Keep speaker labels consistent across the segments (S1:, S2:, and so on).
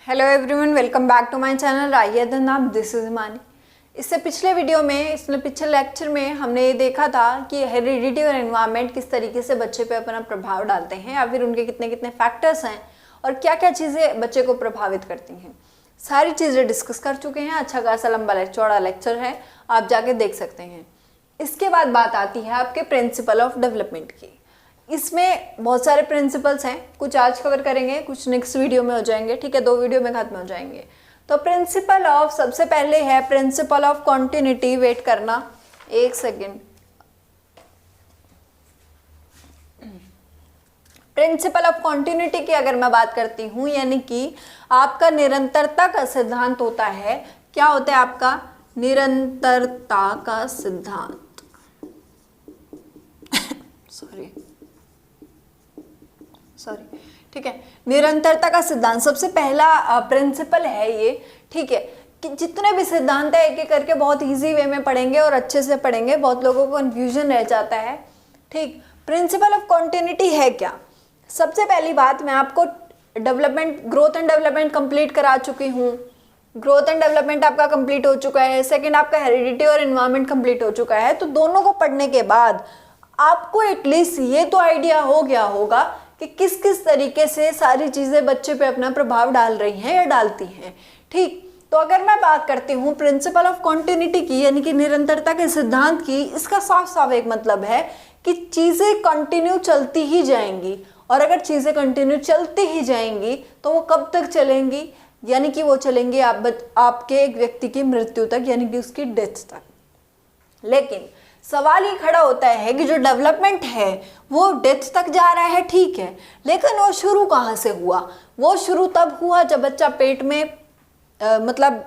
S1: Hello everyone, welcome back to my channel राहिया द नाम। This is Himani. इससे पिछले वीडियो में, पिछले लेक्चर में हमने ये देखा था कि हेरिडिटी और एनवायरनमेंट किस तरीके से बच्चे पे अपना प्रभाव डालते हैं या फिर उनके कितने कितने फैक्टर्स हैं और क्या क्या चीज़ें बच्चे को प्रभावित करती हैं। सारी चीज़ें डिस्कस कर चुके हैं। अच्छा खासा लंबा चौड़ा लेक्चर है, आप जाके देख सकते हैं। इसके बाद बात आती है आपके प्रिंसिपल ऑफ डेवलपमेंट की। इसमें बहुत सारे प्रिंसिपल्स हैं, कुछ आज कवर करेंगे, कुछ नेक्स्ट वीडियो में हो जाएंगे। ठीक है, 2 वीडियो में खत्म हो जाएंगे। तो प्रिंसिपल ऑफ, सबसे पहले है प्रिंसिपल ऑफ कॉन्टिन्यूटी। वेट करना 1 सेकेंड। प्रिंसिपल ऑफ कॉन्टिन्यूटी की अगर मैं बात करती हूँ, यानी कि आपका निरंतरता का सिद्धांत होता है। क्या होता है आपका? निरंतरता का सिद्धांत। सॉरी, ठीक है, निरंतरता का सिद्धांत सबसे पहला प्रिंसिपल है ये। ठीक है, कि जितने भी सिद्धांत है एक एक करके बहुत इजी वे में पढ़ेंगे और अच्छे से पढ़ेंगे, बहुत लोगों को कंफ्यूजन रह जाता है। ठीक, प्रिंसिपल ऑफ कॉन्टिन्यूटी है क्या? सबसे पहली बात, मैं आपको development, growth and development complete करा चुकी हूँ। ग्रोथ एंड डेवलपमेंट आपका कंप्लीट हो चुका है। सेकंड आपका हेरिडिटी और एनवायरनमेंट कंप्लीट हो चुका है। तो दोनों को पढ़ने के बाद आपको एटलीस्ट ये तो आइडिया हो गया होगा कि किस किस तरीके से सारी चीज़ें बच्चे पे अपना प्रभाव डाल रही हैं या डालती हैं। ठीक, तो अगर मैं बात करती हूँ प्रिंसिपल ऑफ कॉन्टिन्यूटी की, यानी कि निरंतरता के सिद्धांत की, इसका साफ साफ एक मतलब है कि चीज़ें कंटिन्यू चलती ही जाएंगी। और अगर चीज़ें कंटिन्यू चलती ही जाएंगी तो वो कब तक चलेंगी? यानी कि वो चलेंगी आपके एक व्यक्ति की मृत्यु तक, यानी कि उसकी डेथ तक। लेकिन सवाल ये खड़ा होता है कि जो डेवलपमेंट है वो डेथ तक जा रहा है, ठीक है, लेकिन वो शुरू कहाँ से हुआ? वो शुरू तब हुआ जब बच्चा पेट में मतलब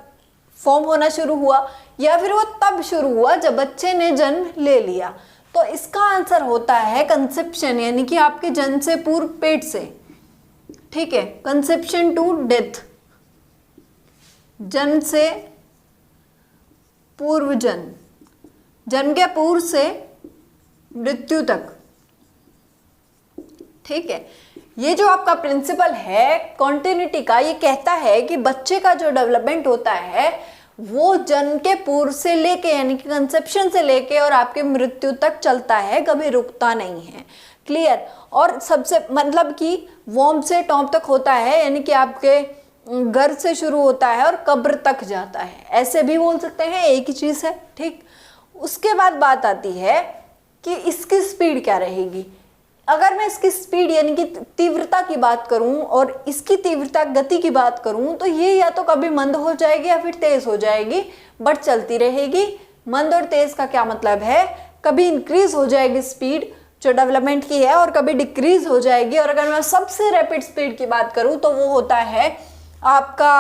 S1: फॉर्म होना शुरू हुआ, या फिर वो तब शुरू हुआ जब बच्चे ने जन्म ले लिया? तो इसका आंसर होता है कंसेप्शन, यानी कि आपके जन्म से पूर्व, पेट से। ठीक है, कंसेप्शन टू डेथ, जन्म से पूर्व जन्म, जन्म के पूर्व से मृत्यु तक। ठीक है, ये जो आपका प्रिंसिपल है कॉन्टिन्यूटी का, ये कहता है कि बच्चे का जो डेवलपमेंट होता है वो जन्म के पूर्व से लेके, यानी कि कंसेप्शन से लेके और आपके मृत्यु तक चलता है, कभी रुकता नहीं है। क्लियर? और सबसे मतलब कि वॉर्म से टॉप तक होता है, यानी कि आपके घर से शुरू होता है और कब्र तक जाता है, ऐसे भी बोल सकते हैं, एक ही चीज़ है। ठीक, उसके बाद बात आती है कि इसकी स्पीड क्या रहेगी। अगर मैं इसकी स्पीड यानी कि तीव्रता की बात करूं और इसकी तीव्रता, गति की बात करूं, तो ये या तो कभी मंद हो जाएगी या फिर तेज हो जाएगी, बट चलती रहेगी। मंद और तेज का क्या मतलब है? कभी इंक्रीज हो जाएगी स्पीड जो डेवलपमेंट की है और कभी डिक्रीज हो जाएगी। और अगर मैं सबसे रैपिड स्पीड की बात करूं तो वो होता है आपका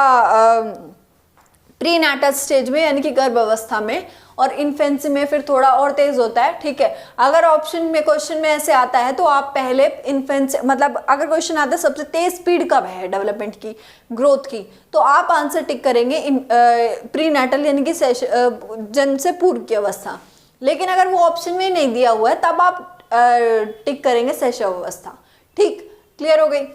S1: प्री नेटल स्टेज में, यानी कि गर्भ अवस्था में, और इन्फेंसी में फिर थोड़ा और तेज होता है। ठीक है, अगर ऑप्शन में, क्वेश्चन में ऐसे आता है तो आप पहले इन्फेंसी, मतलब अगर क्वेश्चन आता है सबसे तेज स्पीड कब है डेवलपमेंट की, ग्रोथ की, तो आप आंसर टिक करेंगे प्री नेटल, यानी कि जन्म से पूर्व की अवस्था। लेकिन अगर वो ऑप्शन में नहीं दिया हुआ है तब आप टिक करेंगे शैशव अवस्था। ठीक, क्लियर हो गई?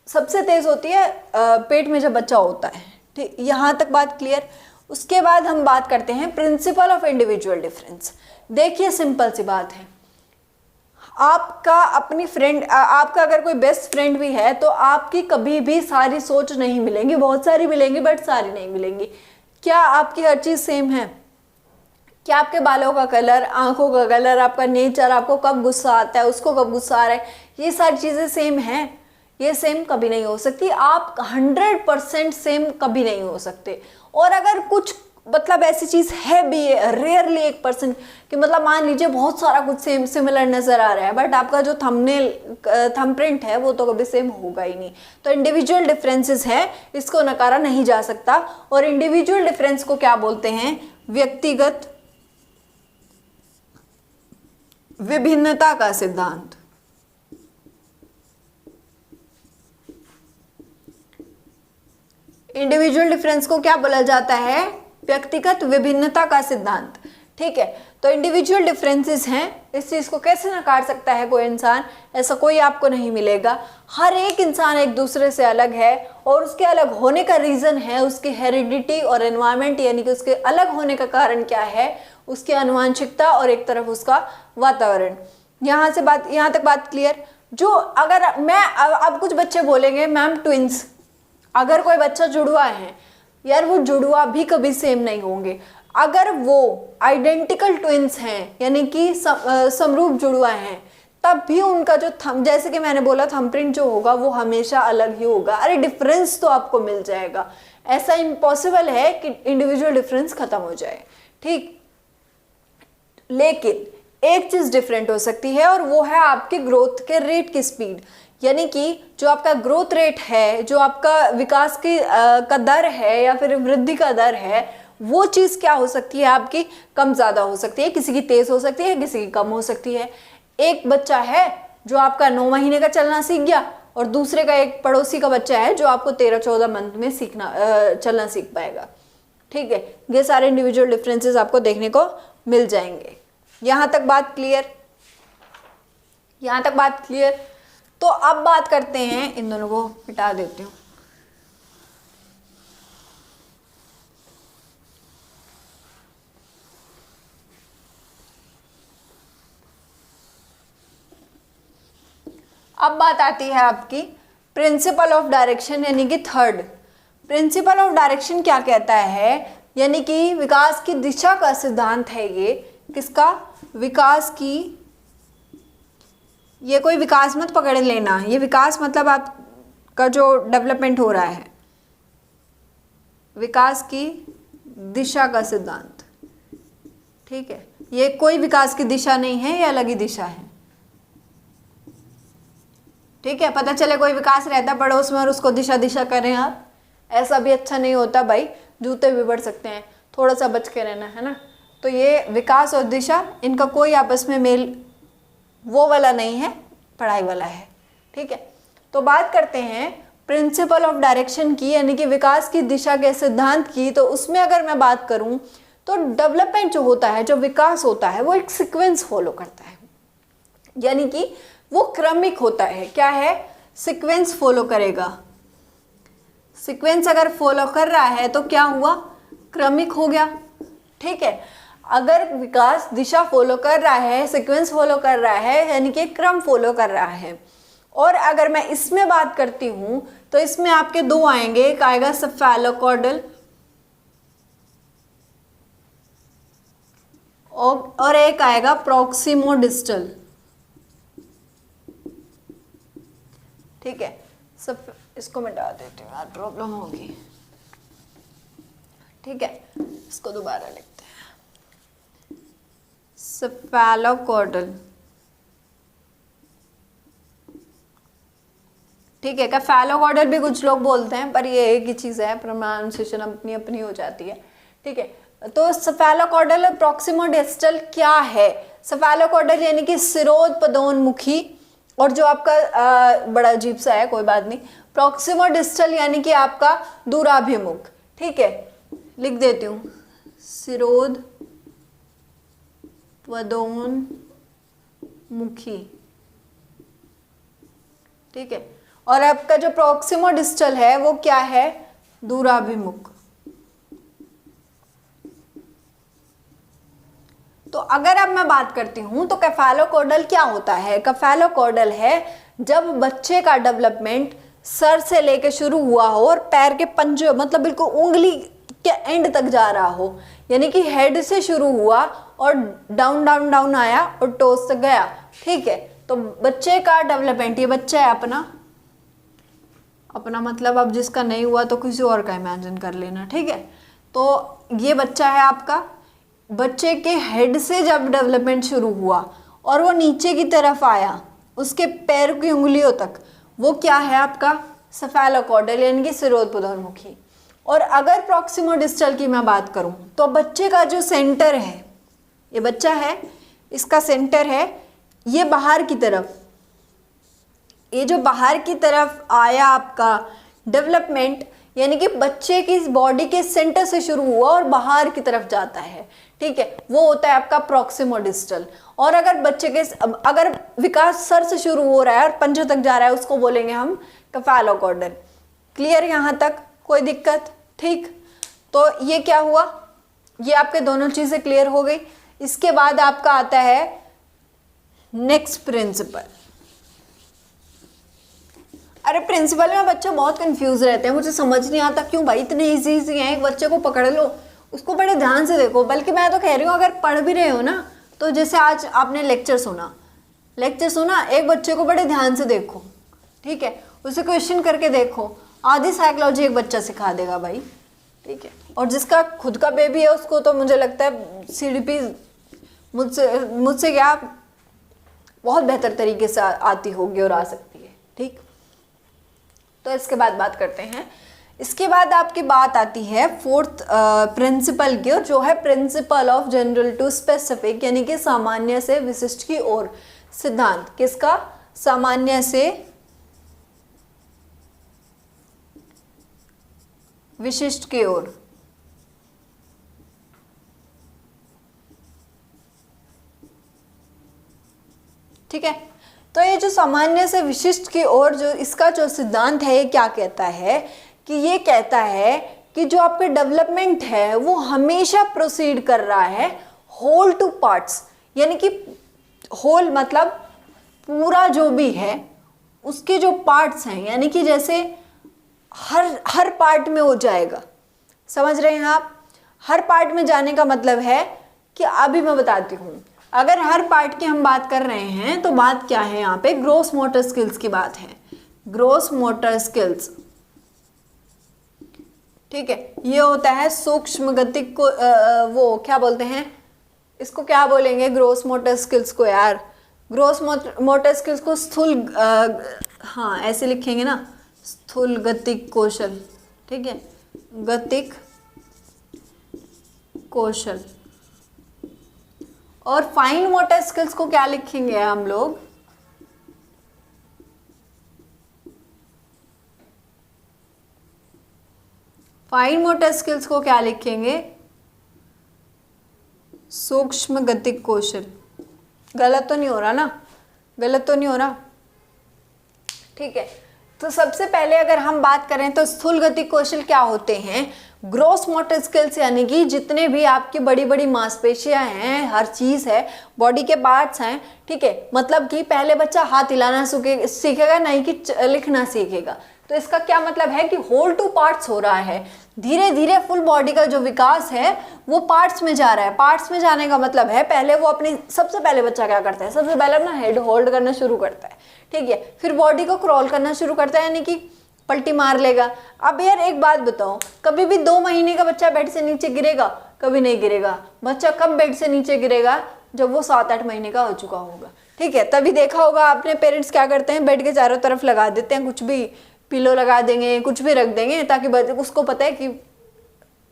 S1: सबसे तेज होती है पेट में जब बच्चा होता है। ठीक, यहाँ तक बात क्लियर? उसके बाद हम बात करते हैं प्रिंसिपल ऑफ इंडिविजुअल डिफरेंस। देखिए, सिंपल सी बात है, आपका अपनी फ्रेंड, आपका अगर कोई बेस्ट फ्रेंड भी है तो आपकी कभी भी सारी सोच नहीं मिलेंगी, बहुत सारी मिलेंगी बट सारी नहीं मिलेंगी। क्या आपकी हर चीज़ सेम है? क्या आपके बालों का कलर, आंखों का कलर, आपका नेचर, आपको कब गुस्सा आता है, उसको कब गुस्सा आ रहा है, ये सारी चीज़ें सेम हैं? ये सेम कभी नहीं हो सकती। आप 100% सेम कभी नहीं हो सकते। और अगर कुछ मतलब ऐसी चीज़ है भी, रेयरली 1% कि मतलब मान लीजिए बहुत सारा कुछ सेम सिमिलर नज़र आ रहा है, बट आपका जो थंबप्रिंट है वो तो कभी सेम होगा ही नहीं। तो इंडिविजुअल डिफरेंसेस हैं, इसको नकारा नहीं जा सकता। और इंडिविजुअल डिफरेंस को क्या बोलते हैं? व्यक्तिगत विभिन्नता का सिद्धांत। इंडिविजुअल डिफरेंस को क्या बोला जाता है? व्यक्तिगत विभिन्नता का सिद्धांत। ठीक है, तो इंडिविजुअल डिफरेंसेस हैं, इस चीज़ को कैसे नकार सकता है कोई इंसान? ऐसा कोई आपको नहीं मिलेगा। हर एक इंसान एक दूसरे से अलग है और उसके अलग होने का रीज़न है उसकी हेरिडिटी और एनवायरनमेंट, यानी कि उसके अलग होने का कारण क्या है, उसकी आनुवंशिकता और एक तरफ उसका वातावरण। यहाँ तक बात क्लियर। जो अगर मैं अब कुछ बच्चे बोलेंगे मैम ट्विंस, अगर कोई बच्चा जुड़वा है यार, वो जुड़वा भी कभी सेम नहीं होंगे। अगर वो आइडेंटिकल ट्विंस हैं यानी कि समरूप जुड़वा हैं, तब भी उनका जो जैसे कि मैंने बोला थंबप्रिंट जो होगा वो हमेशा अलग ही होगा। अरे डिफरेंस तो आपको मिल जाएगा, ऐसा इम्पॉसिबल है कि इंडिविजुअल डिफरेंस खत्म हो जाए, ठीक। लेकिन एक चीज डिफरेंट हो सकती है और वो है आपके ग्रोथ के रेट की स्पीड, यानी कि जो आपका ग्रोथ रेट है, जो आपका विकास की का दर है या फिर वृद्धि का दर है, वो चीज़ क्या हो सकती है आपकी कम ज़्यादा हो सकती है, किसी की तेज़ हो सकती है, किसी की कम हो सकती है। एक बच्चा है जो आपका 9 महीने का चलना सीख गया और दूसरे का एक पड़ोसी का बच्चा है जो आपको 13-14 मंथ में चलना सीख पाएगा, ठीक है। ये सारे इंडिविजुअल डिफरेंसेस आपको देखने को मिल जाएंगे। यहाँ तक बात क्लियर? यहाँ तक बात क्लियर? तो अब बात करते हैं, इन दोनों को मिटा देती हूँ। अब बात आती है आपकी प्रिंसिपल ऑफ डायरेक्शन, यानी कि थर्ड। प्रिंसिपल ऑफ डायरेक्शन क्या कहता है, यानी कि विकास की दिशा का सिद्धांत है ये। किसका? विकास की। ये कोई विकास मत पकड़ लेना, ये विकास मतलब आपका जो डेवलपमेंट हो रहा है, विकास की दिशा का सिद्धांत, ठीक है। ये कोई विकास की दिशा नहीं है, ये अलग ही दिशा है, ठीक है। पता चले कोई विकास रहता पड़ोस में और उसको दिशा दिशा करें आप, ऐसा भी अच्छा नहीं होता भाई, जूते भी बढ़ सकते हैं, थोड़ा सा बच के रहना है ना। तो ये विकास और दिशा, इनका कोई आपस में मेल वो वाला नहीं है, पढ़ाई वाला है, ठीक है। तो बात करते हैं प्रिंसिपल ऑफ डायरेक्शन की, यानी कि विकास की दिशा के सिद्धांत की। तो उसमें अगर मैं बात करूं तो डेवलपमेंट जो होता है, जो विकास होता है, वो एक सीक्वेंस फॉलो करता है, यानी कि वो क्रमिक होता है। क्या है? सीक्वेंस फॉलो करेगा। सीक्वेंस अगर फॉलो कर रहा है तो क्या हुआ? क्रमिक हो गया, ठीक है। अगर विकास दिशा फॉलो कर रहा है, सीक्वेंस फॉलो कर रहा है, यानी कि क्रम फॉलो कर रहा है। और अगर मैं इसमें बात करती हूं तो इसमें आपके दो आएंगे, एक आएगा सेफेलोकॉर्डल और एक आएगा प्रॉक्सिमोडिस्टल, ठीक है। सब इसको मिटा देती हूँ यार, प्रॉब्लम होगी, ठीक है। इसको दोबारा लिखते हैं, सेफेलोकॉर्डल, ठीक है। कैफेलोकॉर्डल भी कुछ लोग बोलते हैं, पर ये एक ही चीज़ है, प्रोनाउंसिएशन अपनी अपनी हो जाती है, ठीक है। तो सेफेलोकॉर्डल और प्रॉक्सिमोडिस्टल क्या है? सेफेलोकॉर्डल यानी कि शिरोपदोन्मुखी, और जो आपका बड़ा अजीब सा है, कोई बात नहीं। प्रॉक्सिमोडिस्टल यानी कि आपका दूराभिमुख, ठीक है। लिख देती हूँ, शिरोद पदोन्मुखी, ठीक है। और आपका जो प्रॉक्सिमोडिस्टल है वो क्या है? दूराभिमुख। तो अगर अब मैं बात करती हूं तो कैफेलोकॉर्डल क्या होता है? कैफेलोकॉर्डल है जब बच्चे का डेवलपमेंट सर से लेके शुरू हुआ हो और पैर के पंजे मतलब बिल्कुल उंगली के एंड तक जा रहा हो, यानी कि हेड से शुरू हुआ और डाउन डाउन डाउन आया और टोस तक गया, ठीक है। तो बच्चे का डेवलपमेंट, ये बच्चा है अपना मतलब अब जिसका नहीं हुआ तो किसी और का इमेजिन कर लेना, ठीक है। तो ये बच्चा है आपका, बच्चे के हेड से जब डेवलपमेंट शुरू हुआ और वो नीचे की तरफ आया उसके पैर की उंगलियों तक, वो क्या है आपका? सेफेलोकॉर्डल यानी कि शिरोपदोन्मुखी। और अगर प्रॉक्सिमोडिस्टल की मैं बात करूं तो बच्चे का जो सेंटर है, ये बच्चा है, इसका सेंटर है ये बाहर की तरफ, ये जो बाहर की तरफ आया आपका डेवलपमेंट, यानी कि बच्चे की बॉडी के सेंटर से शुरू हुआ और बाहर की तरफ जाता है, ठीक है, वो होता है आपका प्रॉक्सिमोडिस्टल। और अगर बच्चे के अगर विकास सर से शुरू हो रहा है और पंजों तक जा रहा है, उसको बोलेंगे हम कैफेलोकॉर्डल। क्लियर यहाँ तक, कोई दिक्कत? ठीक, तो ये क्या हुआ, ये आपके दोनों चीजें क्लियर हो गई। इसके बाद आपका आता है नेक्स्ट प्रिंसिपल। अरे प्रिंसिपल में बच्चे बहुत कंफ्यूज रहते हैं, मुझे समझ नहीं आता क्यों भाई, इतने इजी इजी हैं, एक बच्चे को पकड़ लो, उसको बड़े ध्यान से देखो। बल्कि मैं तो कह रही हूँ अगर पढ़ भी रहे हो ना, तो जैसे आज आपने लेक्चर सुना, एक बच्चे को बड़े ध्यान से देखो, ठीक है, उसे क्वेश्चन करके देखो, आधी साइकोलॉजी एक बच्चा सिखा देगा भाई, ठीक है। और जिसका खुद का बेबी है उसको तो मुझे लगता है CDP मुझसे क्या बहुत बेहतर तरीके से आती होगी और आ सकती है, ठीक। तो इसके बाद बात करते हैं, इसके बाद आपकी बात आती है फोर्थ प्रिंसिपल की, जो है principle of general to specific, यानी कि सामान्य से विशिष्ट की ओर सिद्धांत। किसका? सामान्य से विशिष्ट की ओर। ठीक है, तो ये जो सामान्य से विशिष्ट की ओर जो इसका जो सिद्धांत है, ये क्या कहता है कि ये कहता है कि जो आपके डेवलपमेंट है वो हमेशा प्रोसीड कर रहा है होल टू पार्ट्स, यानी कि होल मतलब पूरा जो भी है उसके जो पार्ट्स हैं, यानी कि जैसे हर पार्ट में हो जाएगा। समझ रहे हैं आप? हर पार्ट में जाने का मतलब है कि अभी मैं बताती हूँ, अगर हर पार्ट की हम बात कर रहे हैं तो बात क्या है यहाँ पे, ग्रॉस मोटर स्किल्स की बात है, ग्रॉस मोटर स्किल्स, ठीक है। ये होता है सूक्ष्म गति को वो क्या बोलते हैं इसको, क्या बोलेंगे ग्रॉस मोटर स्किल्स को यार, ग्रॉस मोटर स्किल्स को स्थूल हाँ ऐसे लिखेंगे ना, स्थूल गतिक कौशल, ठीक है, गतिक कौशल। और फाइन मोटर स्किल्स को क्या लिखेंगे हम लोग, फाइन मोटर स्किल्स को क्या लिखेंगे, सूक्ष्म गतिक कौशल। गलत तो नहीं हो रहा ना, गलत तो नहीं हो रहा, ठीक है। तो सबसे पहले अगर हम बात करें तो स्थूल गतिक कौशल क्या होते हैं, ग्रॉस मोटर स्किल्स, यानी कि जितने भी आपकी बड़ी बड़ी मांसपेशियां हैं, हर चीज है, बॉडी के पार्ट्स हैं, ठीक है। मतलब कि पहले बच्चा हाथ हिलाना सीखेगा, नहीं कि लिखना सीखेगा। तो इसका क्या मतलब है कि होल टू पार्ट्स हो रहा है, धीरे धीरे फुल बॉडी का जो विकास है वो पार्ट्स में जा रहा है। पार्ट्स में जाने का मतलब है पहले वो अपनी, सबसे पहले बच्चा क्या करता है, सबसे पहले अपना हेड होल्ड करना शुरू करता है, ठीक है, फिर बॉडी को क्रॉल करना शुरू करता है, यानी कि पलटी मार लेगा। अब यार एक बात बताओ, कभी भी 2 महीने का बच्चा बेड से नीचे गिरेगा? कभी नहीं गिरेगा। बच्चा कब बेड से नीचे गिरेगा? जब वो 7-8 महीने का हो चुका होगा, ठीक है। तभी देखा होगा आपने पेरेंट्स क्या करते हैं, बेड के चारों तरफ लगा देते हैं, कुछ भी पिलो लगा देंगे, कुछ भी रख देंगे, ताकि उसको पता है कि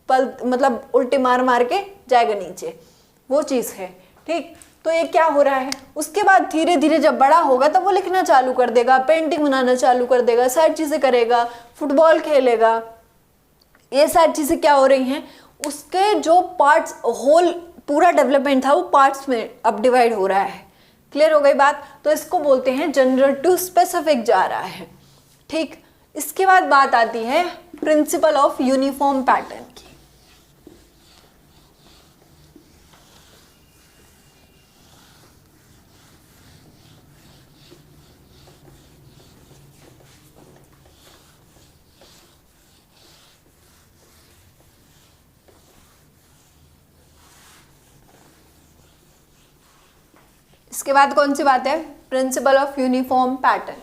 S1: मतलब उल्टी मार मार के जाएगा नीचे, वो चीज़ है, ठीक। तो ये क्या हो रहा है, उसके बाद धीरे धीरे जब बड़ा होगा तब वो लिखना चालू कर देगा, पेंटिंग बनाना चालू कर देगा, सारी चीज़ें करेगा, फुटबॉल खेलेगा, ये सारी चीज़ें क्या हो रही हैं, उसके जो पार्ट्स, होल पूरा डेवलपमेंट था वो पार्ट्स में अब डिवाइड हो रहा है। क्लियर हो गई बात? तो इसको बोलते हैं जनरल टू स्पेसिफिक जा रहा है, ठीक। इसके बाद बात आती है प्रिंसिपल ऑफ यूनिफॉर्म पैटर्न की। इसके बाद कौन सी बात है, principle of uniform pattern.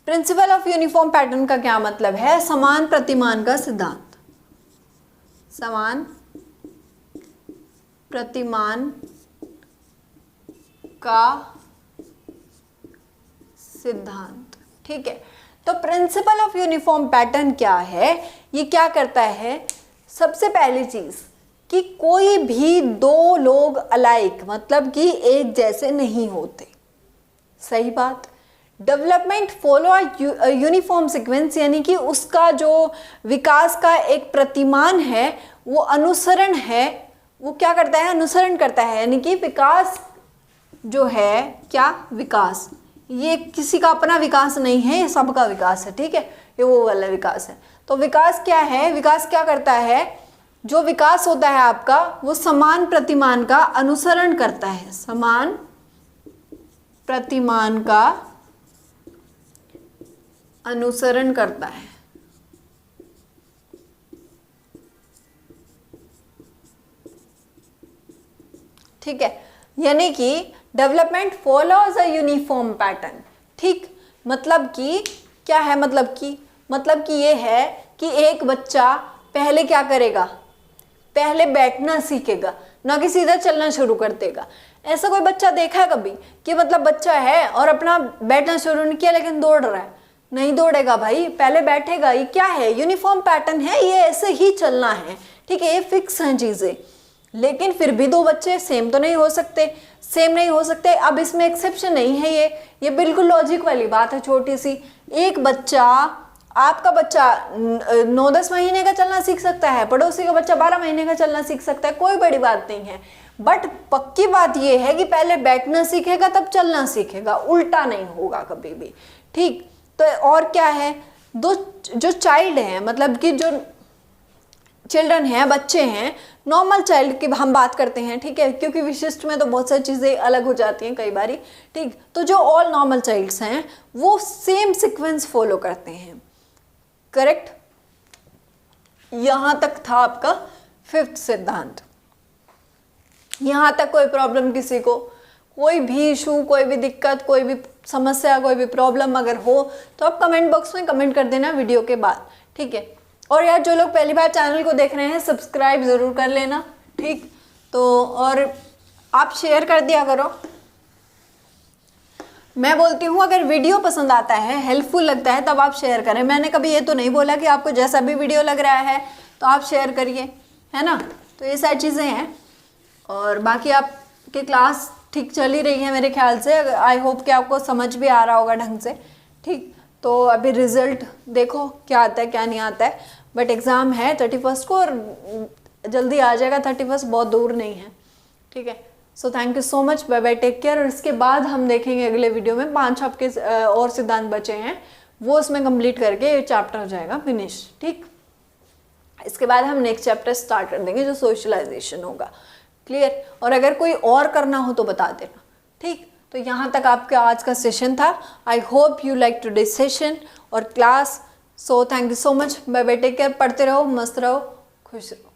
S1: Principle of uniform pattern का क्या मतलब है, समान प्रतिमान का सिद्धांत, समान प्रतिमान का सिद्धांत, ठीक है। तो प्रिंसिपल ऑफ यूनिफॉर्म पैटर्न क्या है, ये क्या करता है, सबसे पहली चीज कि कोई भी 2 लोग अलाइक, मतलब कि एक जैसे नहीं होते, सही बात, डेवलपमेंट फॉलो यूनिफॉर्म सीक्वेंस, यानी कि उसका जो विकास का एक प्रतिमान है, वो अनुसरण है, वो क्या करता है, अनुसरण करता है। यानी कि विकास जो है, क्या विकास, ये किसी का अपना विकास नहीं है, ये सबका विकास है, ठीक है, ये वो वाला विकास है। तो विकास क्या है, विकास क्या करता है, जो विकास होता है आपका वो समान प्रतिमान का अनुसरण करता है, समान प्रतिमान का अनुसरण करता है। ठीक है, यानी कि development follows a uniform pattern. ठीक, मतलब कि क्या है, मतलब कि ये है कि एक बच्चा पहले क्या करेगा, पहले बैठना सीखेगा, ना कि सीधा चलना शुरू कर देगा। ऐसा कोई बच्चा देखा है कभी कि मतलब बच्चा है और अपना बैठना शुरू नहीं किया लेकिन दौड़ रहा है? नहीं दौड़ेगा भाई, पहले बैठेगा। ये क्या है, यूनिफॉर्म पैटर्न है, ये ऐसे ही चलना है, ठीक है, ये फिक्स हैं चीजें। लेकिन फिर भी दो बच्चे सेम तो नहीं हो सकते, सेम नहीं हो सकते। अब इसमें एक्सेप्शन नहीं है, ये बिल्कुल लॉजिक वाली बात है, छोटी सी। एक बच्चा, आपका बच्चा 9-10 महीने का चलना सीख सकता है, पड़ोसी का बच्चा 12 महीने का चलना सीख सकता है, कोई बड़ी बात नहीं है। बट पक्की बात यह है कि पहले बैठना सीखेगा तब चलना सीखेगा, उल्टा नहीं होगा कभी भी। ठीक, तो और क्या है, दो जो चाइल्ड हैं, मतलब कि जो चिल्ड्रन हैं, बच्चे हैं, नॉर्मल चाइल्ड की हम बात करते हैं, ठीक है, क्योंकि विशिष्ट में तो बहुत सारी चीज़ें अलग हो जाती हैं कई बारी। ठीक, तो जो ऑल नॉर्मल चाइल्ड्स हैं वो सेम सीक्वेंस फॉलो करते हैं, करेक्ट। यहां तक था आपका 5th सिद्धांत। यहां तक कोई प्रॉब्लम, किसी को कोई भी इशू, कोई भी दिक्कत, कोई भी समस्या, कोई भी प्रॉब्लम अगर हो तो आप कमेंट बॉक्स में कमेंट कर देना वीडियो के बाद, ठीक है। और यार जो लोग पहली बार चैनल को देख रहे हैं सब्सक्राइब ज़रूर कर लेना, ठीक। तो और आप शेयर कर दिया करो। मैं बोलती हूँ अगर वीडियो पसंद आता है, हेल्पफुल लगता है, तब आप शेयर करें। मैंने कभी ये तो नहीं बोला कि आपको जैसा भी वीडियो लग रहा है तो आप शेयर करिए, है ना। तो ये सारी चीज़ें हैं। और बाकी आपकी क्लास ठीक चल ही रही है मेरे ख्याल से। आई होप कि आपको समझ भी आ रहा होगा ढंग से, ठीक। तो अभी रिजल्ट देखो क्या आता है क्या नहीं आता है, बट एग्ज़ाम है 31 को और जल्दी आ जाएगा। 31 बहुत दूर नहीं है, ठीक है। So thank you so much, bye bye, take care. और इसके बाद हम देखेंगे अगले वीडियो में 5 आपके और सिद्धांत बचे हैं, वो उसमें कंप्लीट करके चैप्टर हो जाएगा फिनिश, ठीक। इसके बाद हम नेक्स्ट चैप्टर स्टार्ट कर देंगे जो सोशलाइजेशन होगा, क्लियर। और अगर कोई और करना हो तो बता देना, ठीक। तो यहाँ तक आपका आज का सेशन था। I hope you like today session और class. So thank you so much, bye bye, take care. पढ़ते रहो, मस्त रहो, खुश रहो।